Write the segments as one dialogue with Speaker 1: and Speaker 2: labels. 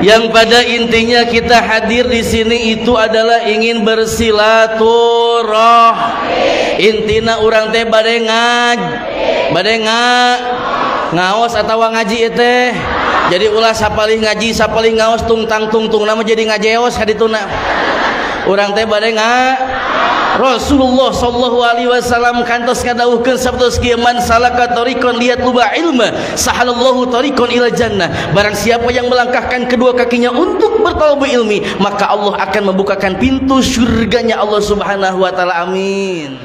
Speaker 1: Yang pada intinya kita hadir di sini itu adalah ingin bersilaturahmi. Intina urang teh bade ngaos atawa ngaji teh. Jadi ulah sapalih ngaji sapalih ngaos tungtang tungtung nama jadi ngajeos hadituna. Urang teh bade Rasulullah sallallahu alaihi wasallam kantos ngadawuhkeun sabtos kieu man salaka tariqan liyatluba ilma sahalallahu tariqan ila jannah. Barang siapa yang melangkahkan kedua kakinya untuk bertalab ilmi, maka Allah akan membukakan pintu surganya Allah Subhanahu wa taala. Amin.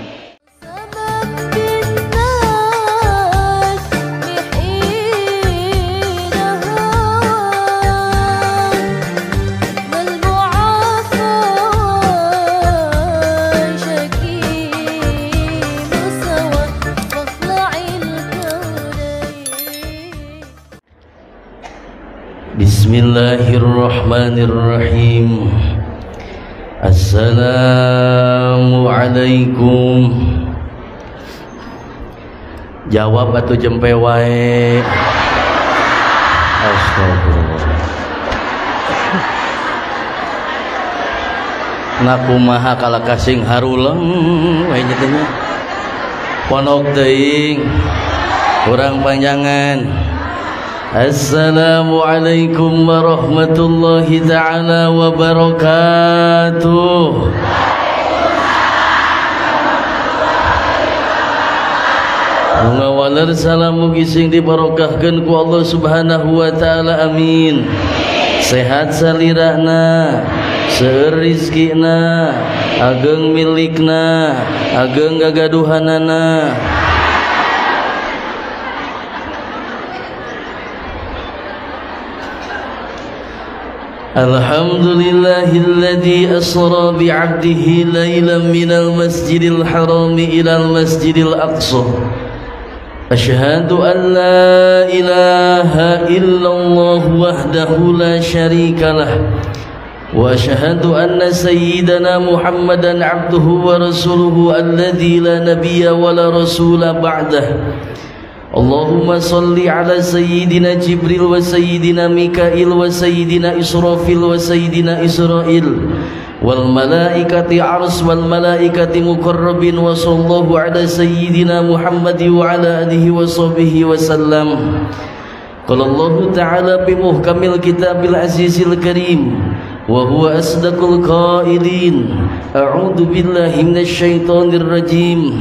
Speaker 1: Bismillahirrahmanirrahim. Assalamualaikum. Jawab atuh jempe wae. Astagfirullah. Nakumaha kala kasing haruleng wae nya teh. Ponok teuing. Urang panjangan. Assalamualaikum warahmatullahi ta'ala wabarakatuh. Ngawaler salam mugi sing dibarokahkeun ku Allah Subhanahu wa taala. Amin. Sehat salirahna, seueur rizkina, ageng milikna, ageng gagaduhanana. Alhamdulillahilladzi asra bi'abdihi lailan minal masjidil harami ilal masjidil aqsa. Asyhadu an la ilaha illallah wahdahu la syarikalah wa asyhadu anna sayyidana Muhammadan abduhu wa rasuluhu alladzi la nabiyya wa la rasula ba'dah. Allahumma salli ala sayyidina Jibril wa sayyidina Mikail wa sayyidina Israfil wa sayyidina Israil wal malaikati ars wal malaikati muqarrabin wa sallallahu ala sayyidina Muhammad wa ala alihi wa sahbihi wa sallam. Qala Allah ta'ala bi muhkamil kitabil azizil karim wa huwa asdaqul qailin. A'udzu billahi minasy syaithanir rajim.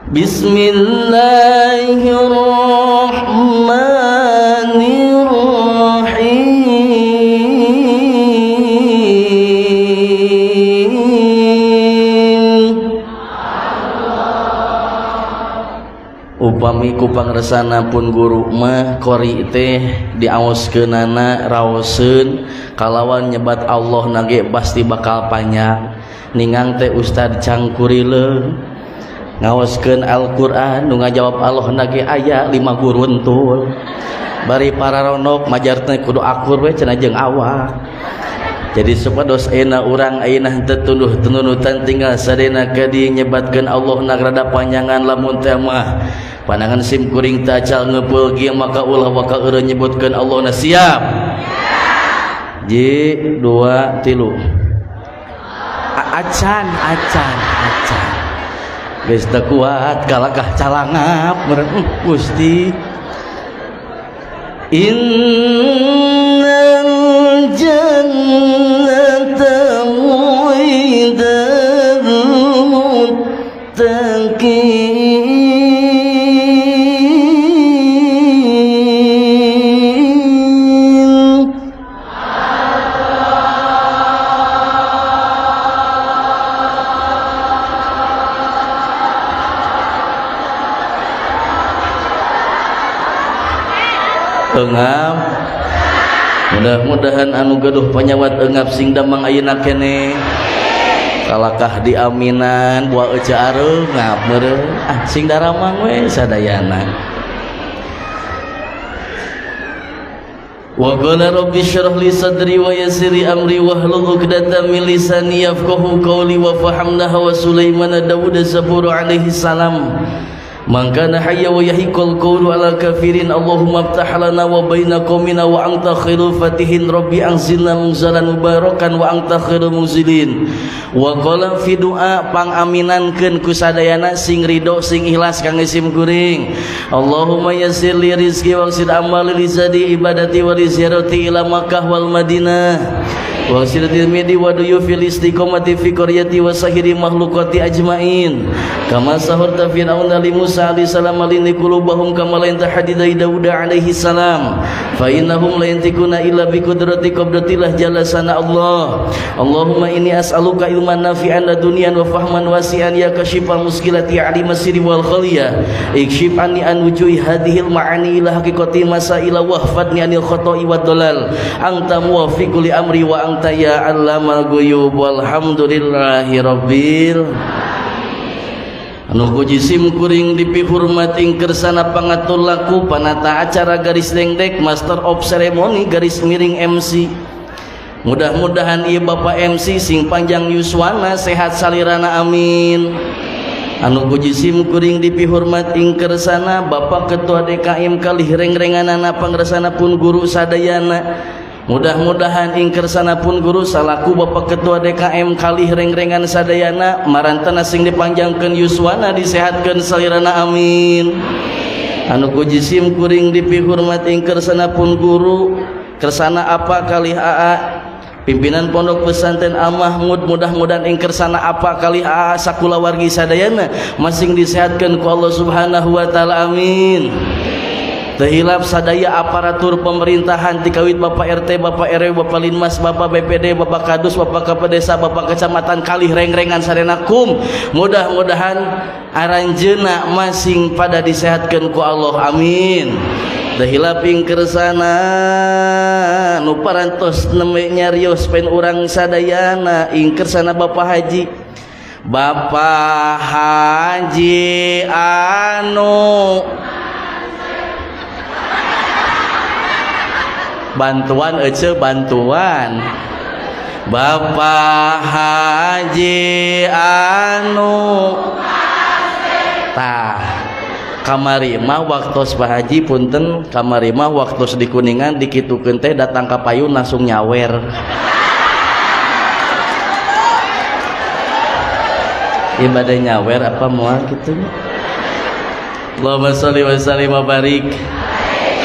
Speaker 1: Bismillahirrahmanirrahim. Upami ku pangresana pun guru mah qori teh diaoskeunana raoseun kalawan nyebat Allah nage pasti bakal panjang. Ningang teh Ustad Cangkurileung ngawaskeun Al-Qur'an nu ngajawab Allah nage aya 5 guruntul bari pararonok majartna kudu akur we cenah jeung awak. Jadi supados ena urang ayeuna teu tunduh-tunutan tinggal sadena kadi nyebatkeun Allah nagrada panjangan lamun teh mah pandangan sim kuring teh acal ngeupul gieu maka ulah bakal eureun nyebutkeun Allah na siap. Ji 2 3 acan geus teu kuat kalakah calangap meureun Gusti. Innal jannata mu'idal muttaqin. Engap mudah-mudahan anu gaduh panyawat engap sing damang ayeuna keneh kalakah diaminan buah euca areup ngap meureun sing daramang we sadayana. Wa qala rabbi shrah li sadri wa yassir li amri wahlul 'uqdatam min lisani yafqahu qawli wa fahamnaha wa Sulaiman Daud Zabur alaihi salam. Man kana hayya wa yahiqul qawlu ala kafirin Allahumma aftah lana wa baina qaumina wa anta khairul fatihin rabbi anzilna munzalan mubarakan wa anta khairul munzilin. Wa qala fi du'a pangaminankeun ku sadayana sing ridho sing ikhlas kang isim kuring. Allahumma yassir li rizqi wa qsid amali li zadi ibadati wa li ziyarati ila Makkah wal Madinah. Wa siratil midi wa duyufil istiqomati fi qaryati wa sahiri makhluqati ajmain kama sahurta fi auna li Musa alaihi salam alini qulubahum kama la yantahadida Dauda alaihi salam fa innahum la yantikuna illa bi qudrati qabdatillah jalla sana Allah. Allahumma inni as'aluka ilman nafi'an ladunian wa fahman wasi'an ya kashifal muskilati alim sirri wal khaliya ikshif anni an wujuhi hadhil ma'ani ila haqiqati masaila wahfadni anil khata'i wad dalal anta muwaffiqu li amri wa anta ya allamal ghuyub walhamdulillahi rabbil anu puji sim kuring dipihormat ing kersana pangatur laku panata acara garis dengdek master of ceremony garis miring MC. Mudah-mudahan ieu Bapak MC sing panjang yuswana sehat salirana amin. Anu puji sim kuring dipihormat ing kersana Bapak Ketua DKM kalih reng-renganana pangresana pun guru sadayana. Mudah-mudahan ingker sanapun guru salaku Bapak Ketua DKM kalih reng-rengan sadayana marantana sing dipanjangkeun yuswana disehatkeun salirana amin. Anu puji sim kuring dipihormat ingker sanapun guru kersana apa kalih aa pimpinan pondok pesantren Al Mahmud mudah-mudahan ingker sana apa kalih aa sakula wargi sadayana masing disehatkeun ku Allah Subhanahu wa taala amin. Tehilap sadaya aparatur pemerintahan dikawit Bapak RT, Bapak RW, Bapak Linmas, Bapak BPD, Bapak Kadus, Bapak Kepedesa, Bapak Kecamatan kalih reng-rengan sarenakum. Mudah-mudahan aranjeuna masing pada disehatkeun ku Allah amin. Tehilap ingker sana nu parantos nembe nyarios pen urang sadayana ingker sana Bapak Haji. Bapak Haji anu bantuan ece bantuan Bapak Haji anu tah kamari mah waktos Pak Haji punten kamari mah waktos di Kuningan dikitukeun teh datang ka payun langsung nyawer ibadah nyawer apa moal kitu. Allahumma sholli wa sallim wa barik.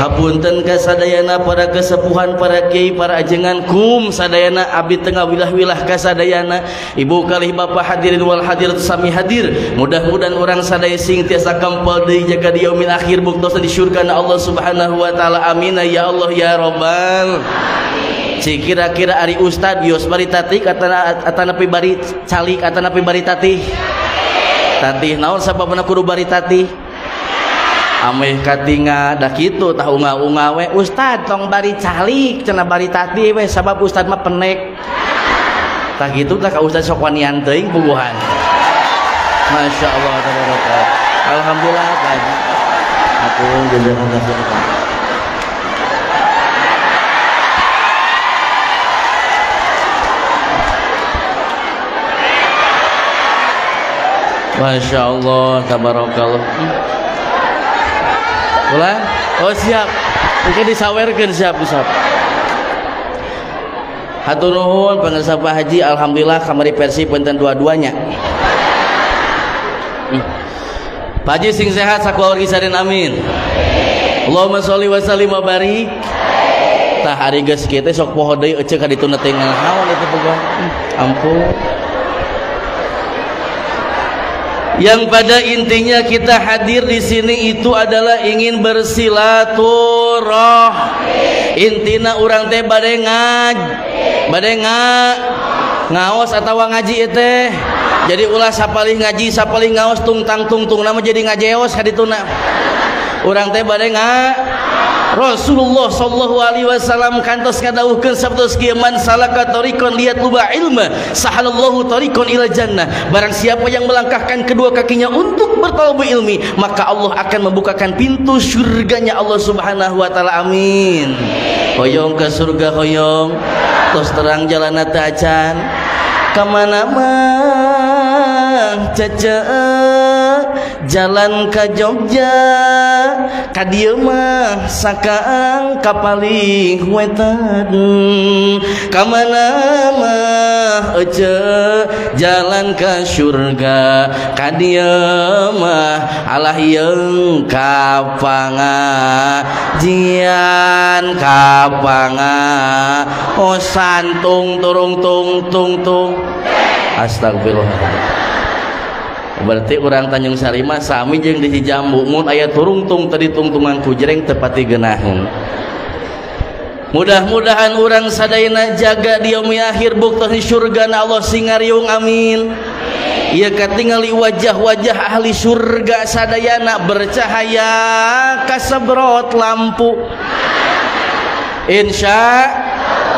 Speaker 1: Hapunten ka sadayana para kesepuhan, para kiai, para ajengan kum sadayana abdi tengah wilah-wilah ka sadayana ibu kalih bapak hadirin wal hadirat sami hadir. Mudah-mudahan orang sadaya sing tiasa kampal deui jaga di yaumil akhir buktosan di syurgana Allah Subhanahu wa taala amin ya Allah ya rabbal si kira-kira ari ustad bios bari tatih atana pi bari calik atana pi bari tatih naon sababna kudu bari tatih ameh katinga dah kitu tah unga-unga we ustad tong bari calik cenah bari tatih we sabab ustad mah penek tah kitu tah ka ustad sok wanian teuing puguhan. Masyaallah tabarakallah alhamdulillah baik aku jazakallahu khairan. Masyaallah tabarakallah. Ulah? Oh siap. Mungkin disawerkeun siap. Hatur nuhun pangarsa Pak Haji alhamdulillah kamari versi punten dua-duanya. Pak Haji sing sehat sakeluargi saden amin. Allahumma sholli wa sallim wa barik. Tah ari geus kieu teh sok poho deui ece ka ditu teh naon itu boga. Ampun. Yang pada intinya kita hadir di sini itu adalah ingin bersilaturahmi. Intina orang teh bade ngaos atau ngaji teh. Jadi ulah sapalih ngaji sapalih ngaos tungtang nama jadi ngajeos kadituna. Orang teh bade Rasulullah sallallahu alaihi wasallam kantos ngadawuhkeun sabtos kieu man salaka tariqan liyatluba ilma sahalallahu tariqan ila jannah. Barang siapa yang melangkahkan kedua kakinya untuk bertalabul ilmi maka Allah akan membukakan pintu surganya Allah Subhanahu wa taala amin. Hoyong ke surga hoyong tos terang jalanna teh acan ka mana mah mah cece jalan ka Jogja ka dieu mah sakaang kapaling wetan ka mana mah ece jalan ka surga ka dieu mah alah yeung ka pangajian ka pangaosan tung turung tung tung tung. Astagfirullah. Berarti orang Tanjung Sari mah sami jeung di Jambu mun aya turungtung tadi tungtungan ku jereng tepati geunaheun. Mudah-mudahan orang sadayana jaga di yaumil akhir bukti surgana Allah singariung amin. Ieu katingali wajah-wajah ahli surga sadayana bercahaya kasebrot lampu. Insya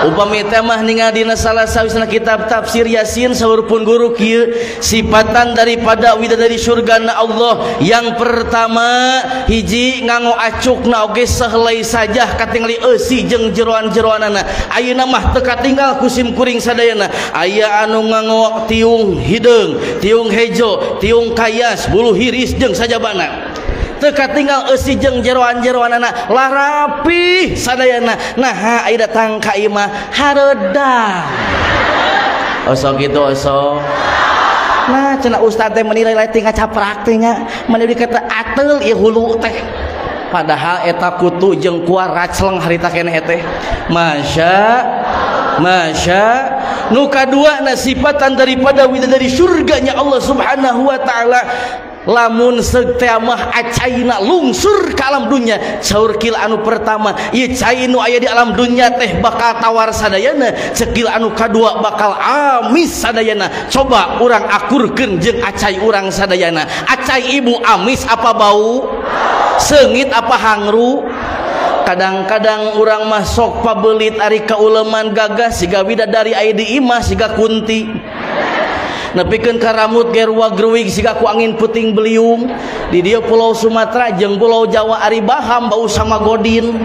Speaker 1: upami teh mah ningali dina salah sawisna kitab tafsir Yasin saurpun guru kieu sifatan daripada widadari surgana Allah yang pertama hiji nganggo acukna oge sahelai sajah katingali eusi jeung jeroan-jeroanana ayeuna mah teu katinggal kusim kuring sadayana aya anu nganggo tiung hideung tiung hejo tiung kayas bulu hiris jeung sajabana teka tinggal eusi jeung jeroan-jeroanana lah rapi sadayana nah aya datang ka ieu mah hareuda osok kitu osok nah cenah ustaz teh menilai tinggal caprak teh nya mani dikata ateul ieu hulu teh padahal eta kutu jeung kuar racleng harita keneh teh masya nu kadua na sifatan daripada widadari surganya Allah Subhanahu wa taala lamun setea mah acaina lungsur ke alam dunya saur kil anu pertama ieu cai nu aya di alam dunya teh bakal tawar sadayana cekil anu kadua bakal amis sadayana coba urang akurkeun jeung acai urang sadayana acai ibu amis apa bau seungit apa hangru kadang-kadang urang mah sok pabelit ari kauleman gagah siga widadari aya di imah siga Kunti nepikeun ka rambut ge ruwag-ruwig siga ku angin puting beliung di dieu pulau Sumatera jeung pulau Jawa ari baham bau sama godin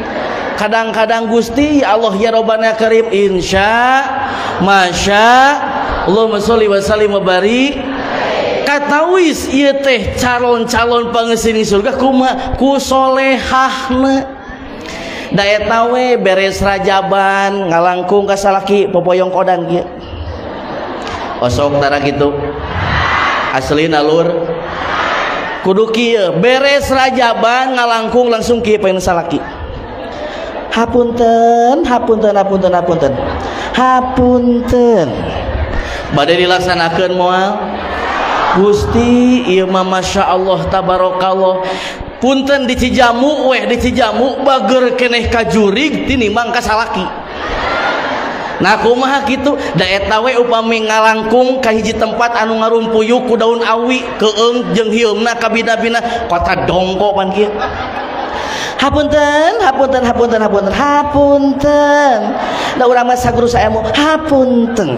Speaker 1: kadang-kadang Gusti Allah ya Rabbana Karim insya masya Allahumma sholli wa sallim wa barik katawis ieu teh calon-calon pangeusini surga kumaha ku solehahna da eta we beres rajaban ngalangkung ka salaki popoyong kodan kieu osok tara gitu asli nalur kudu kieu beres rajaban ngalangkung langsung kieu paeun salaki hapunten bade dilaksanakeun moal Gusti ieu mah masyaallah tabarakallah punten di Cijamu bager keneh ka jurig tinimbang ka salaki. Nah kumaha kitu da eta we upami ngalangkung ka hiji tempat anu ngarumpuyuk ku daun awi keung jeung hieumna ka bina-bina kota dongko pan kieu hapunten da urang mah saguru saemu hapunten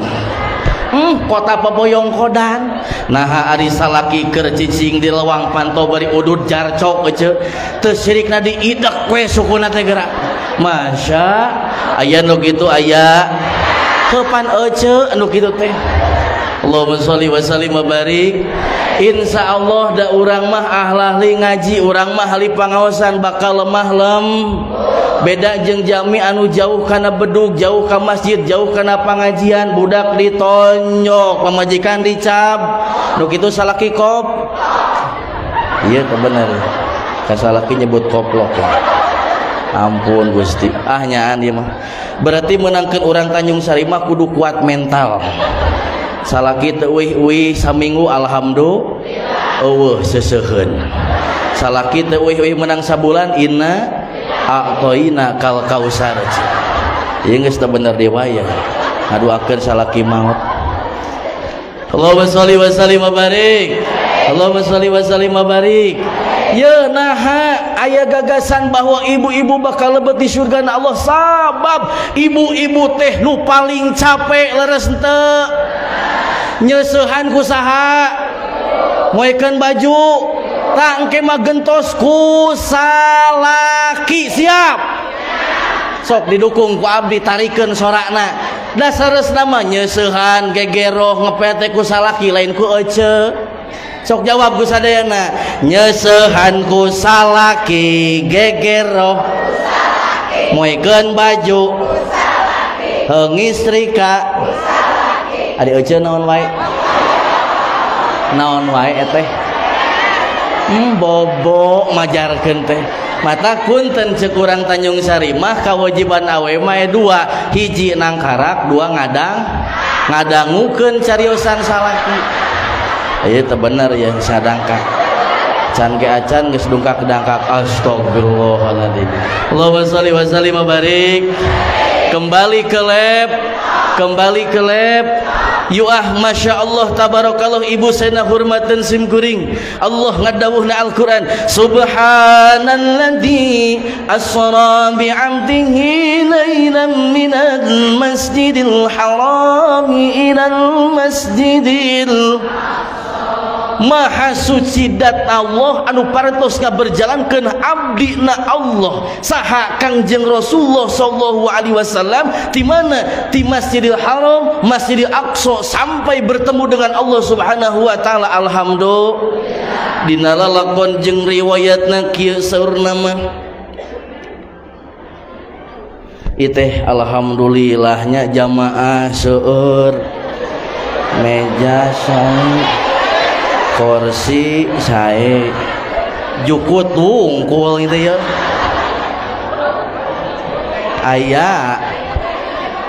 Speaker 1: kota paboyong kodan nah ari salaki keur cicing di lewang pantau bari udud jarcok ece teu sirikna diidek we sukuna teh geura masya aya nu kitu aya heupan ece anu kitu teh Allahumma sholli wa sallim wa barik insyaallah da urang mah ahli ngaji urang mah ahli pangaosan bakal lemah lem beda jeung jami anu jauh kana bedug jauh ka masjid jauh kana pangajian budak ditonyok pamajikan dicab nu kitu salaki kop iya bener ka salaki nyebut koplok ampun Gusti nyaan ieu mah berarti menangkeun urang Tanjung Sari mah kudu kuat mental salaki teu euih saminggu alhamdulillah eueuh seseuheun salaki teu euih menang sabulan inna a'toina kal kausar ieu geus teu bener dewaya ngaduakeun salaki maot Allahumma sholli wa sallim wa barik Allahumma sholli wa sallim wa barik ya naha aya gagasan bahwa ibu-ibu bakal lebet di surga na Allah sabab ibu-ibu teh nu paling capek leres henteu nyeusehan ku saha moekeun baju tak engke mah gentos ku salaki siap sok didukung ku abdi tarikeun sorakna da saresna mah nyeusehan gegeroh ngepete ku salaki lain ku ece Sok jawab ku sadayana. Nyeusehan ku salaki gegero moekeun baju ngistrika adi euceun naon wae teh bobo majarkeun teh mata kunten ceuk urang Tanjung Sari mah kawajiban awe mah dua hiji nangkarak dua ngadangukeun cariosan salaki ieu teh bener ya sadangkak can ge acan geus dungkak dangkak astagfirullahaladzim. Allahumma shalli wa sallim wa barik. Kembali ke lab masya Allah tabarakallah ibu sena hormatan simkuring Allah ngadawuhna Al-Quran subhanalladzi asra bi'abdihi laylan minal masjidil harami ilal masjidil Maha suci dat Allah anu parantos ngaberjalankeun abdina Allah saha Kangjeng Rasulullah sallallahu alaihi wasallam di mana di Masjidil Haram Masjidil Aqsa sampai bertemu dengan Allah Subhanahu wa taala. Alhamdulillah dina lalakon jeung riwayatna kieu saurna mah iteh alhamdulillahnya jamaah seueur meja sae kursi sae jukut wungkul gitu ya aya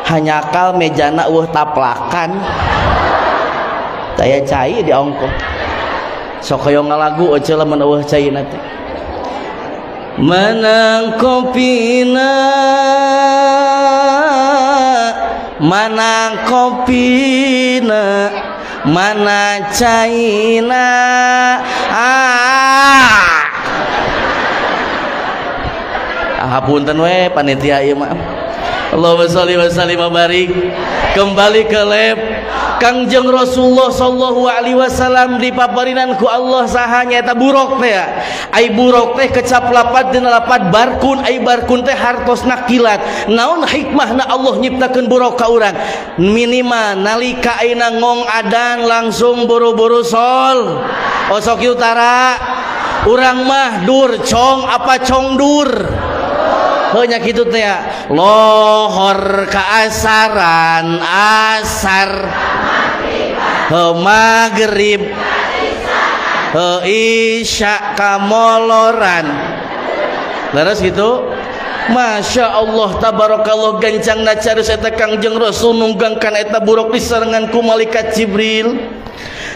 Speaker 1: hanyakal mejana taplakan saya cai di ongko sok hoyong ngalagu ece lamun eueuh cai nanti manang kopina mana caina hapunten we panitia ieu mah. Allahumma shalli wa sallim wa barik. Kembali ke lab Kangjeng Rasulullah sallallahu alaihi wasallam dipaparinan ku Allah saha nyaeta burok teh ai burok teh kecap lapat dina lapat barkun ai barkun teh hartosna kilat naon hikmahna Allah nyiptakeun burok ka urang minimal nalika ayeuna ngong adan langsung buru-buru sol osok utara urang mah dur cong apa cong dur heunya kitu teh lohor kaasaran asar maghrib isya kamoloran leres gitu. Masya Allah tabarakallah gancangna carus eta Kangjeng Rasul nunggangkan eta buruk diserangan ku malaikat Jibril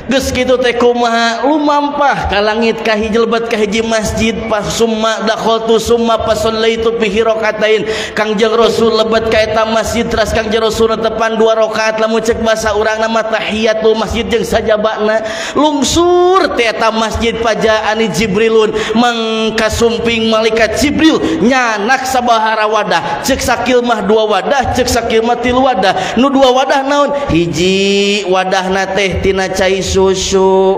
Speaker 1: geus kitu teh kumaha lumampah ka langit ka hiji lebat ka hiji masjid pas summa dakhaltu summa pasallaitu fihi rakaatain Kangjeng Rasul lebat ka eta masjid teras Kangjeng Rasul netepan 2 rakaat lamun ceuk basa urangna mah tahiyatul masjid jeung sajabana lungsur teh eta masjid pajaani Jibrilun mangkasumping malaikat Jibril nyanak sabahara wadah ceuk sakil mah 2 wadah ceuk sakil mah 3 wadah nu 2 wadah naon hiji wadahna teh tina cai susu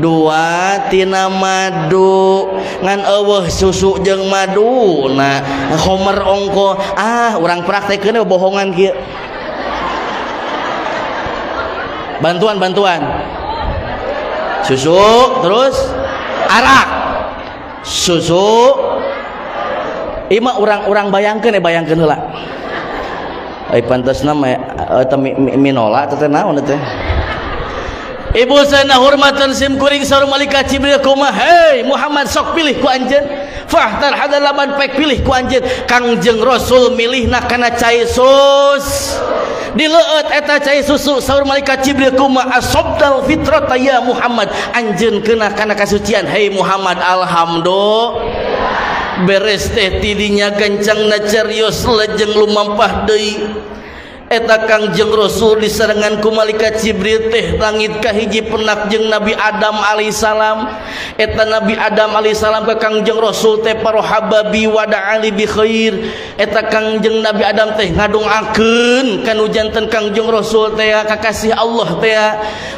Speaker 1: 2 tina madu ngan eueuh susu jeung madu nah homer ongko urang praktekeun bohongan kieu bantuan susu terus arak susu ima urang bayangkeun heula ai pantosna eta minola teh naon teh ibu sana hormatan simkuring sareng malaikat Jibril kumaha hei Muhammad sok pilih ku anjeun fahtar hadalaman pek pilih ku anjeun Kangjeng Rasul milihna kana cai sus dileueut eta cai susu saur malaikat Jibril kumaha asabdal fitrata ya Muhammad anjeun keuna kana kasucian hei Muhammad alhamdulillah beres teh tidinya gancangna carios lejeng lumampah deui eta Kangjeng Rasul diserangan ku malaikat Jibril teh langit kahiji penak jeung Nabi Adam alaihissalam eta Nabi Adam alaihissalam ka Kangjeng Rasul teh parohababi wada'ali bi khair eta Kangjeng Nabi Adam teh ngadongakeun kanu janten Kangjeng Rasul teh kakasih Allah teh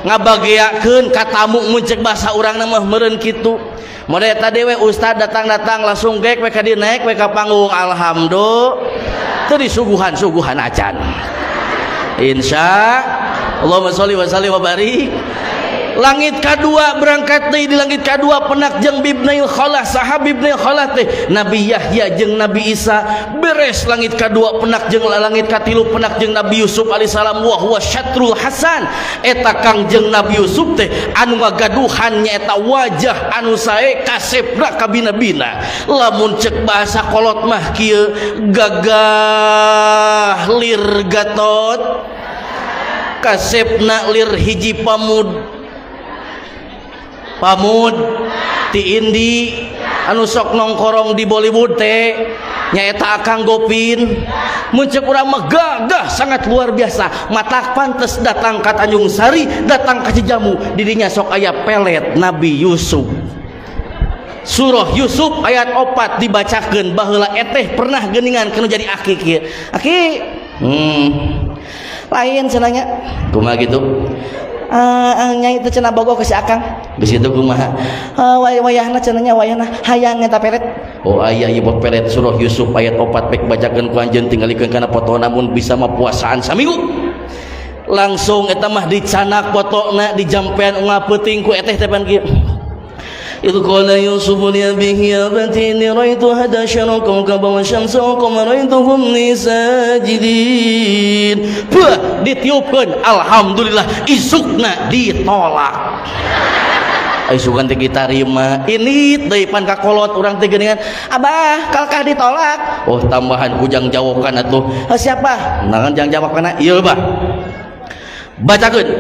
Speaker 1: ngabageakeun ka tamu mun ceuk basa urangna mah meureun kitu model eta dewe ustad datang langsung gek we ka dieu naik we ka panggung alhamdulillah teu disuguhan acan insya Allahumma sholli wa sallim wa barik Langit kedua berangkat deui di langit kedua penak jeung Bibnail Khalah saha Bibnail Khalah teh Nabi Yahya jeung Nabi Isa. Beres langit kedua penak jeung langit katilu penak jeung Nabi Yusuf alaihissalam wa huwa syatrul hasan eta Kangjeng Nabi Yusuf teh anu ngagaduhan nyaeta wajah anu sae kasepna ka bina-bina. Lamun cek bahasa kolot mah kieu gagah lir Gatot kasepna lir hiji pamud ti Indi anu sok nongkorong di Bollywood teh nyaeta Akang Gopin. Mun ceuk urang mah gagah sangat luar biasa matak pantes datang ka Tanjung Sari datang ka Cijamu di dinya sok aya pelet Nabi Yusuf. Surah Yusuf ayat 4 dibacakeun baheula eteh pernah geuningan kana jadi aki kieu. Aki lain cenanya kumaha gitu. Nyai itu cenah bogo ke si Akang geus kitu kumaha wayahna cenanya wayahna hayang eta peret. Oh aya ieu peret surah Yusuf ayat 4 pek bacakeun ku anjeun tinggalikeun kana foto namun bisa mah puasaan saminggu langsung eta mah dicanak fotona dijampean ngapeuting ku eteh teh pan kieu. Itu qala Yusuf li abihi abati inni raitu hada syaraka wa syamsa wa qamara raituhum li sajidin. Bah ditiupkeun alhamdulillah isukna ditolak. Isukan teh ditarima ini deui pan ka kolot urang teh geuningan Abah kalkah ditolak. Oh tambahan ujang jawabkan atuh. Siapa? Nangan jang jawabkan ieu bah. Bacakeun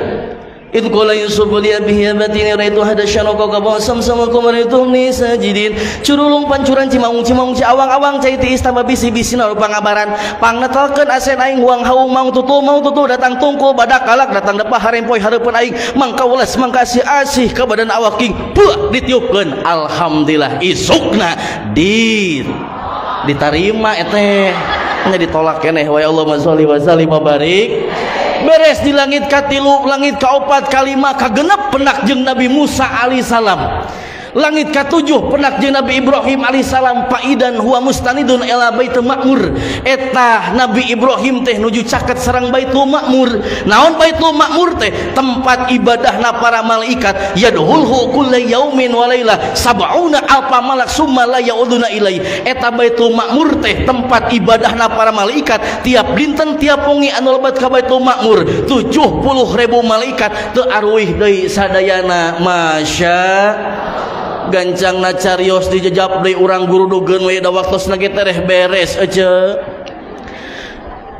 Speaker 1: Itu qala Yusuf li abihi abati inni raitu hada syaraka wa samsama qamarituhum li sajidin. Curulung pancuran cimaung ci awang-awang cai ti istama bisi-bisina rupa ngabaran pangnetelkeun asen aing huang haung mau tutu datang tungkul badak kalak datang depah harempoi hareupeun aing mangka welas mangka asih ka badan awak king puh ditiupkeun alhamdulillah isukna ditarima eteh nya ditolak keneh wa Allahumma sholli wa sallim wa barik. Beres di langit katilu langit kaopat kalima kagenep penak jeung Nabi Musa alaihissalam. Langit katujuh penak jeung Nabi Ibrahim alaihissalam paidan huwa mustanidun ila Baitul Ma'mur. Eta Nabi Ibrahim teh nuju caket sareng Baitul Ma'mur. Naon Baitul Ma'mur teh? Tempat ibadahna para malaikat yadhulhu kullu yaumin wa laila sab'una alfa malak summa la yauduna ilai. Eta Baitul Ma'mur teh tempat ibadahna para malaikat tiap dinten tiap wengi anu lebat ka Baitul Ma'mur 70.000 malaikat teu aruih deui sadayana masya gancang na carios dijejap deui urang gurudugeun we da waktosna ge tereh beres aja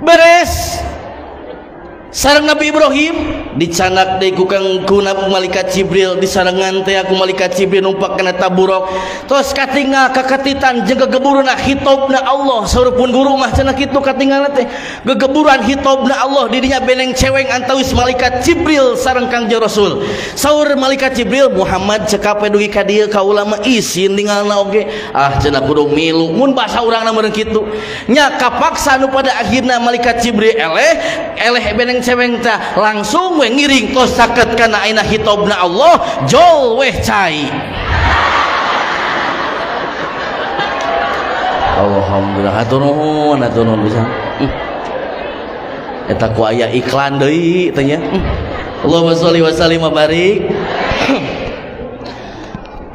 Speaker 1: beres sareng Nabi Ibrahim dicanak deui ku malaikat Jibril disarengan teh aku malaikat Jibril numpak kana taburok tos katingal kaketitan jeung gegeburuna hitobna Allah saurupun guru mah cenah kitu katingalna teh gegeburan hitobna Allah di dinya beneng ceweng antawis malaikat Jibril sareng Kangjeng Rasul saur malaikat Jibril Muhammad cekap dugi ka dieu ka ulama isin ningalna oge cenah kudu milu mun basa urangna meureun kitu nya kapaksa nu pada akhirna malaikat Jibril eleh beneng ceweng teh langsung we ngiring tos saket kana aina hitobna Allah jol weh cai. Alhamdulillah hatur nuhun bisa. Eta ku aya iklan deui teh nya. Allahumma sholli wa sallim wa barik.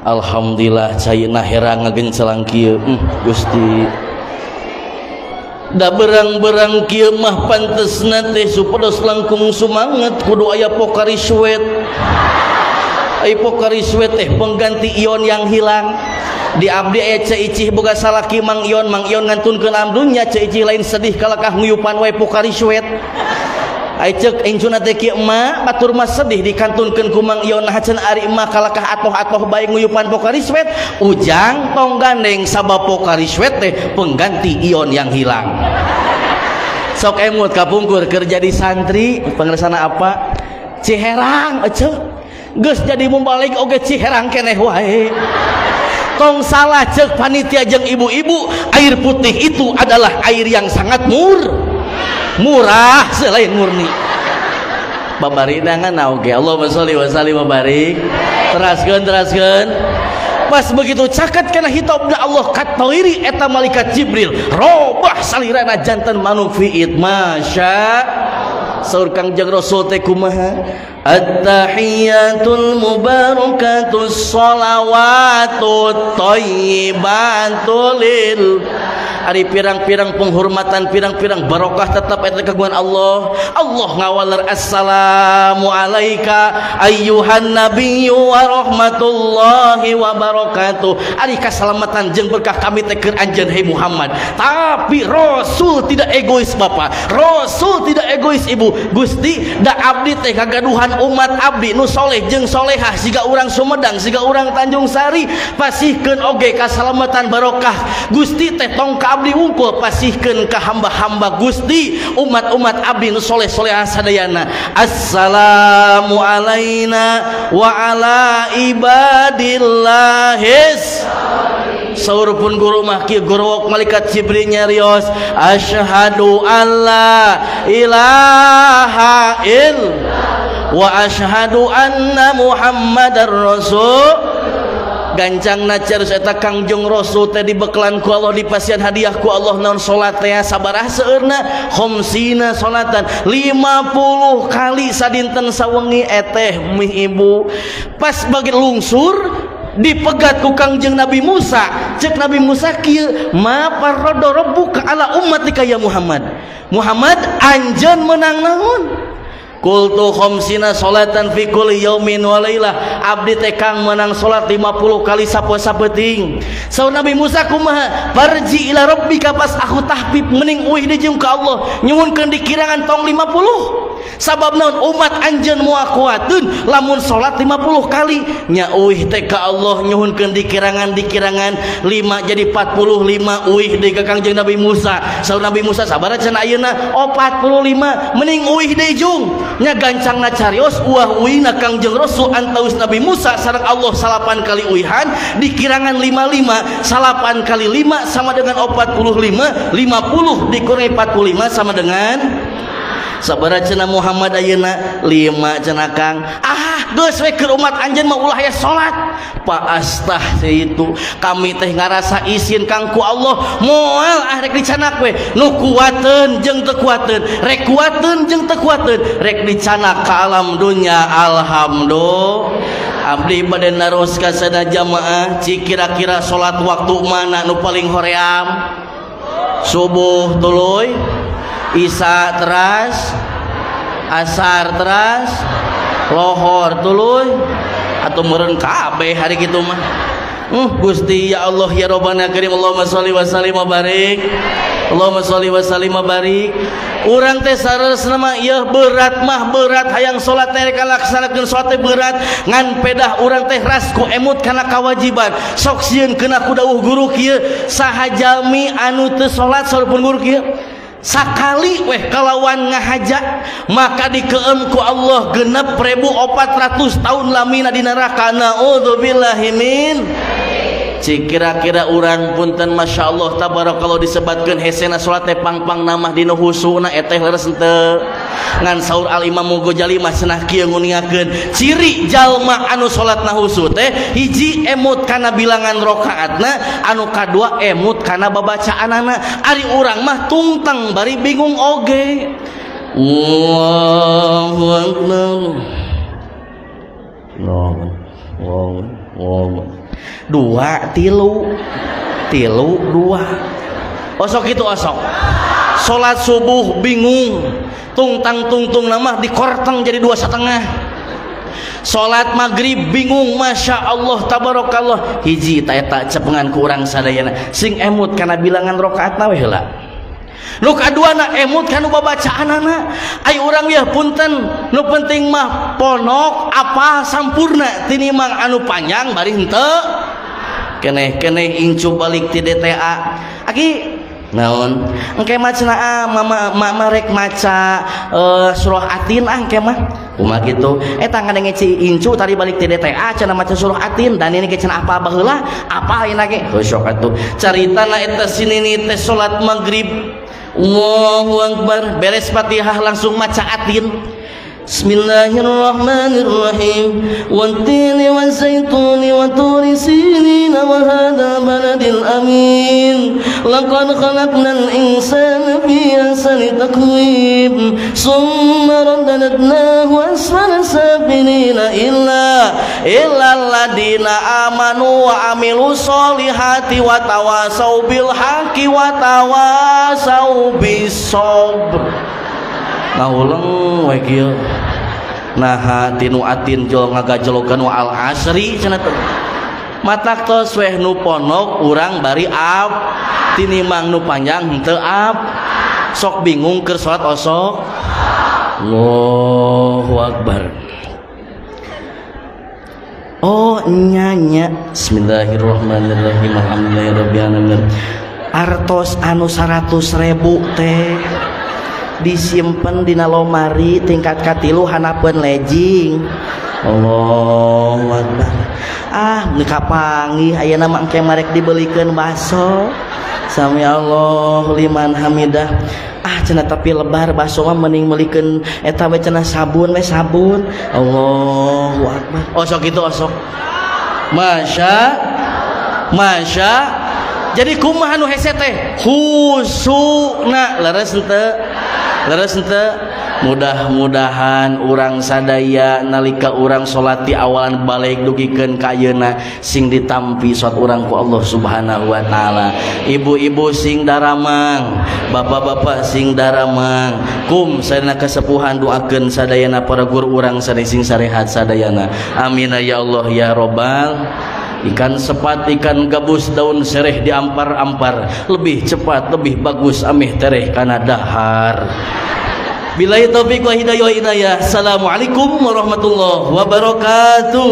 Speaker 1: Alhamdulillah caina herang ngagencelang kieu Gusti. Da berang-berang kieu mah pantesna teh supados langkung sumanget kudu aya Pokari Sweat. Ai Pokari Sweat teh pengganti ion yang hilang. Di abdi aya Ceicih boga salaki Mang Ion ngantunkeun amdulnya Ceicih lain sedih kalakah nguyupan wae Pokari Sweat. Ai ceuk incuna teh kieu emak batur mah sedih dikantunkeun ku Mang Ion haceun ari emak kalakah atoh-atoh bae nguyupan Pokari Sweat ujang tong gandeng sabab Pokari Sweat teh pengganti ion yang hilang. Sok emut kapungkur keur jadi santri pangresana apa Ciherang eceuk geus jadi mumbalik oge Ciherang keneh wae. Tong salah ceuk panitia jeung ibu-ibu air putih itu adalah air yang sangat murah selain murni babaridangan oge Allahumma sholli wa sallim wa barik. Teraskeun pas begitu caket kana hitobna Allah katoiri eta malaikat Jibril robah salirana janten manuk fiit masya saur Kangjeng Rasul teh kumaha? At-tahiyatul mubarakatus sholawatut thayyibatul lil. Ari pirang-pirang penghormatan, pirang-pirang barokah tetap eta kagungan Allah. Allah ngawaler assalamu alayka ayyuhan nabiyyu wa rahmatullahi wa barakatuh. Ari kasalamatan jeung berkah kami teh keur anjeun hai Muhammad. Tapi Rasul tidak egois Bapak, Rasul tidak egois Ibu. Gusti da abdi teh kagaduhan umat abdi nu soleh jeung solehah siga urang Sumedang, siga urang Tanjung Sari, pasihkeun oge kasalamatan barokah. Gusti teh tong ka abdi wungkul pasihkeun ka hamba-hamba Gusti, umat-umat abdi nu soleh-solehah sadayana. Assalamu alaina wa ala ibadillahis. Saur pun guru mah kieu guru malaikat Jibril nyarios asyhadu alla ilaha illallah wa asyhadu anna muhammadar rasul. Gancangna carus eta Kangjeng Rasul teh dibeklan ku Allah, dipasian hadiah ku Allah naon salat teh sabarah seueurna khamsina salatan 50 kali sadinten sawengi eteh mih Ibu. Pas bagi lungsur dipegat ku Kangjeng Nabi Musa, cek Nabi Musa kieu ma parada rabbuka ala ummatika ya Muhammad. Muhammad anjeun menang naon? Qultu khamsina salatan fi kulli yaumin wa lailah. Abdi teh kang menang salat 50 kali sapoe-sapeuting. Saur Nabi Musa kumaha? Farji ila rabbika pas aku tahbib mending euih deui jeung ka Allah nyuwunkeun dikirangan tong 50. Sabab naon umat anjeun moal kuateun lamun salat 50 kali nya euih teh ka Allah nyuwunkeun dikirangan 5 jadi 45 euih deui ka Kangjeng Nabi Musa. Saur Nabi Musa sabaraha cenah ayeuna? 45 mending euih deui jung. Nya gancangna carios uah uihna Kangjeng Rasul antaus Nabi Musa sareng Allah 8 kali uihan dikirangan 55 8 kali 5 sama dengan 45 50 dikurangi 45 sama dengan sabaraha cenah Muhammad ayeuna 5 cenah Kang. Geus we keur umat anjeun mah ulah aya salat. Paastah teh itu kami teh ngarasa izin Kang ku Allah moal rek dicanak we nu kuateun jeung teu kuateun, rek kuateun jeung teu kuateun, rek dicanak ka alam dunya. Alhamdulillah abdi bade naros ka sada jamaah ci kira-kira salat waktu mana nu paling hoream? Subuh tuluy, Isya teras, asar teras, lohor tuluy atau meureun kabeh hari kitu mah. Gusti ya Allah ya Rabbana Karim Allahumma sholli wa sallim wa barik. Allahumma sholli wa sallim wa barik. Urang teh saresna mah ieu berat mah berat hayang salat teh rek laksanakeun salat teh berat ngan pedah urang teh rasku emut kana kawajiban. Sok sieun keuna ku dawuh guru kieu saha jalmi anu teu salat saurpun guru kieu sakali weh kalawan ngahaja maka dikeum ku Allah 6.400 tahun lamina di neraka. Naudzubillahi min. Cik kira-kira urang punten Masya Allah tabarakallah disebatkeun hesena salat teh pang-pang namah dina husuna eteh leres henteu. Ngan saur Al Imam Ghazali mah cenah kieu nguningakeun ciri jalma anu salatna husu teh hiji emut kana bilangan rakaatna, anu kadua emut kana babacaanana. Ari urang mah tungtang bari bingung oge. Allahu akbar. Allahu 2 3 2 osok itu osok salat subuh bingung tungtang tungtung nama dikorteng jadi 2,5. Salat maghrib bingung Masya Allah tabarakallah hiji eta cepengan ku urang sadayana sing emut kana bilangan rakaatna we heula. Nu kaduana emut kana babacaanana. Ai urang ya punten nu penting mah ponok apa sampurna tinimang anu panjang bari henteu. Keneh incu balik ti DTA. Aki naon? Engke mah cenah mama rek maca surah Atin engke mah. Kumaha kitu? Eta ngadenge ci incu tadi balik ti DTA cenah maca surah Atin dan ini ke cenah apa baheula? Apa ayeuna ge? Sok atuh. Caritana eta sinini teh salat maghrib. Allahu akbar beres Fatihah langsung maca Atin. Bismillahirrahmanirrahim. Wattini wazaituni wa turi sinin wa hadha baladil amin. Laqad khalaqnal insana fi ahsani taqwim. Summa radadnahu asfala safilina illa alladina amanu wa amilus solihati wa tawasau bil haqqi wa tawasau bis sabr. Ngaulang we kieu. Nah tinu atin jol ngagajologan wa al asri cenah teh. Matak tos weh nu ponok urang bari ab tinimang nu panjang henteu ab. Sok bingung keur salat osok. Allahu akbar. Oh nyanya. Bismillahirrahmanirrahim. Alhamdulillahirabbil alamin. Artos anu 100.000 teh disimpen dina lomari tingkat katilu hanapeun lejing. Allahu akbar. Nu kapanggih ayeuna mah engke marek dibelikeun baso. Sami Allah liman hamidah. Cenah tapi lebar baso mah mending meulikeun eta we cenah sabun we sabun. Allahu akbar. Osok kitu osok. Masya. Jadi kumaha nu hese teh? Khusuna leres henteu? Leres henteu? Mudah-mudahan urang sadaya nalika urang salat di awalan balik dugikeun ka ayeuna sing ditampi salat urang ku Allah Subhanahu wa taala. Ibu-ibu sing daramang, bapak-bapak sing daramang, kum sadayana kasepuhan doakeun sadayana para guru urang sadaya sing sarehat sadayana. Amin ya Allah ya Rabbal. Ikan sepat, ikan gabus, daun sereh diampar-ampar, lebih cepat, lebih bagus amih tereh kana dahar. Billahi taufiq wa hidayah. Assalamualaikum warahmatullahi wabarakatuh.